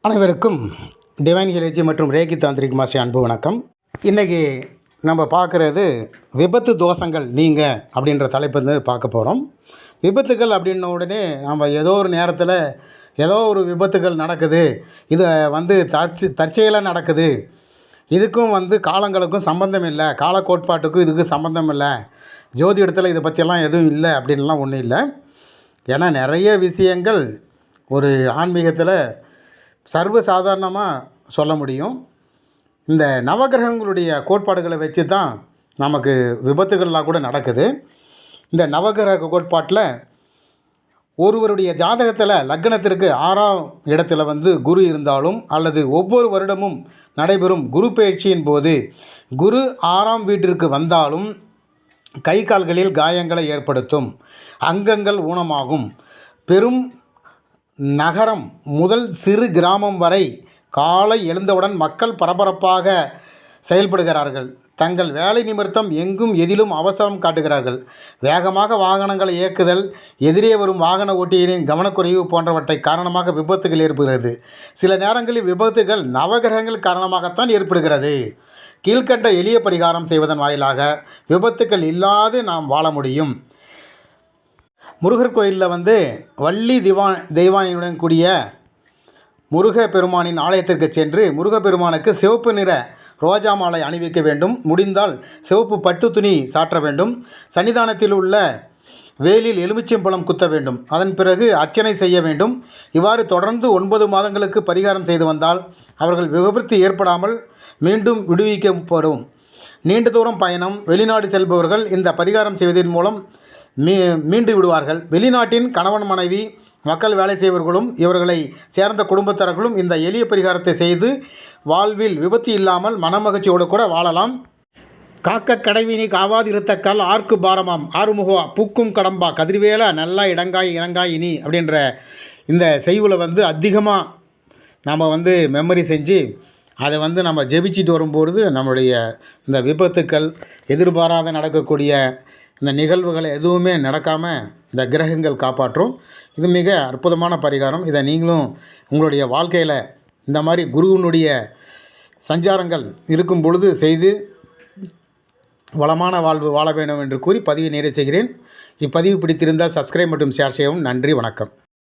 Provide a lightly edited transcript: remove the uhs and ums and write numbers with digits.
அனைவருக்கும் டிவைன் ஹீலர்ஜி மற்றும் Reiki tantric master அன்பு வணக்கம். இன்றைக்கி நம்ம பார்க்குறது விபத்து தோஷங்கள் நீங்கள் அப்படின்ற தலைப்பு வந்து பார்க்க போகிறோம். விபத்துகள் அப்படின்ன உடனே நம்ம ஏதோ ஒரு நேரத்தில் ஏதோ ஒரு விபத்துகள் நடக்குது, இது வந்து தற்செயலாக நடக்குது, இதுக்கும் வந்து காலங்களுக்கும் சம்பந்தம் இல்லை, கால கோட்பாட்டுக்கும் இதுக்கு சம்பந்தம் இல்லை, ஜோதி இடத்துல இதை பற்றியெல்லாம் எதுவும் இல்லை அப்படின்லாம் ஒன்றும் இல்லை. ஏன்னா நிறைய விஷயங்கள் ஒரு ஆன்மீகத்தில் சர்வசாதாரணமாக சொல்ல முடியும். இந்த நவகிரகங்களுடைய கோட்பாடுகளை வச்சு தான் நமக்கு விபத்துகள்லாம் கூட நடக்குது. இந்த நவகிரக கோட்பாட்டில் ஒருவருடைய ஜாதகத்தில் லக்னத்திற்கு 6ஆம் இடத்துல வந்து குரு இருந்தாலும் அல்லது ஒவ்வொரு வருடமும் நடைபெறும் குரு பயிற்சியின் போது குரு 6ஆம் வீட்டிற்கு வந்தாலும் கை கால்களில் காயங்களை ஏற்படுத்தும், அங்கங்கள் ஊனமாகும். பெரும் நகரம் முதல் சிறு கிராமம் வரை காலை எழுந்தவுடன் மக்கள் பரபரப்பாக செயல்படுகிறார்கள். தங்கள் வேலை நிமித்தம் எங்கும் எதிலும் அவசரம் காட்டுகிறார்கள். வேகமாக வாகனங்களை இயக்குதல், எதிரே வரும் வாகன ஓட்டியரின் கவனக்குறைவு போன்றவற்றை காரணமாக விபத்துகள் ஏற்படுகிறது. சில நேரங்களில் விபத்துகள் நவகிரகங்கள் காரணமாகத்தான் ஏற்படுகிறது. கீழ்கண்ட எளிய பரிகாரம் செய்வதன் வாயிலாக விபத்துக்கள் இல்லாது நாம் வாழ முடியும். முருகர் கோயிலில் வந்து வள்ளி தெய்வானையுடன் கூடிய முருகப்பெருமானின் ஆலயத்திற்கு சென்று முருகப்பெருமானுக்கு சிவப்பு நிற ரோஜா மாலை அணிவிக்க வேண்டும். முடிந்தால் சிவப்பு பட்டு துணி சாற்ற வேண்டும். சன்னிதானத்தில் உள்ள வேலில் எலுமிச்சம்பழம் குத்த வேண்டும். அதன் பிறகு அர்ச்சனை செய்ய வேண்டும். இவ்வாறு தொடர்ந்து 9 மாதங்களுக்கு பரிகாரம் செய்து வந்தால் அவர்கள் விபத்து ஏற்படாமல் மீண்டும் விடுவிக்கப்படும். நீண்ட தூரம் பயணம், வெளிநாடு செல்பவர்கள் இந்த பரிகாரம் செய்வதன் மூலம் மீண்டு விடுவார்கள். வெளிநாட்டின் கணவன் மனைவி மக்கள் வேலை செய்வர்களும் இவர்களை சேர்ந்த குடும்பத்தார்களும் இந்த எளிய பரிகாரத்தை செய்து வாழ்வில் விபத்து இல்லாமல் மனமகிழ்ச்சியோடு கூட வாழலாம். காக்க கடைவினி காவாது இருத்தக்கால் ஆர்க்கு பாரமாம் ஆறுமுகா பூக்கும் கடம்பா கதிர்வேல நல்லா இடங்காய் இனங்காய் இனி அப்படின்ற இந்த செய்யுளை வந்து அதிகமாக நாம் வந்து மெமரி செஞ்சு அதை வந்து நம்ம ஜெபிச்சிட்டு வரும்பொழுது நம்மளுடைய இந்த விபத்துக்கள், எதிர்பாராத நடக்கக்கூடிய இந்த நிகழ்வுகளை எதுவுமே நடக்காமல் இந்த கிரகங்கள் காப்பாற்றும். இது மிக அற்புதமான பரிகாரம். இதை நீங்களும் உங்களுடைய வாழ்க்கையில் இந்த மாதிரி குருவினுடைய சஞ்சாரங்கள் இருக்கும் பொழுது செய்து வளமான வாழ்வு வாழ வேண்டும் என்று கூறி பதிவை நிறைவு செய்கிறேன். இப்பதிவு பிடித்திருந்தால் சப்ஸ்கிரைப் மற்றும் ஷேர் செய்யவும். நன்றி, வணக்கம்.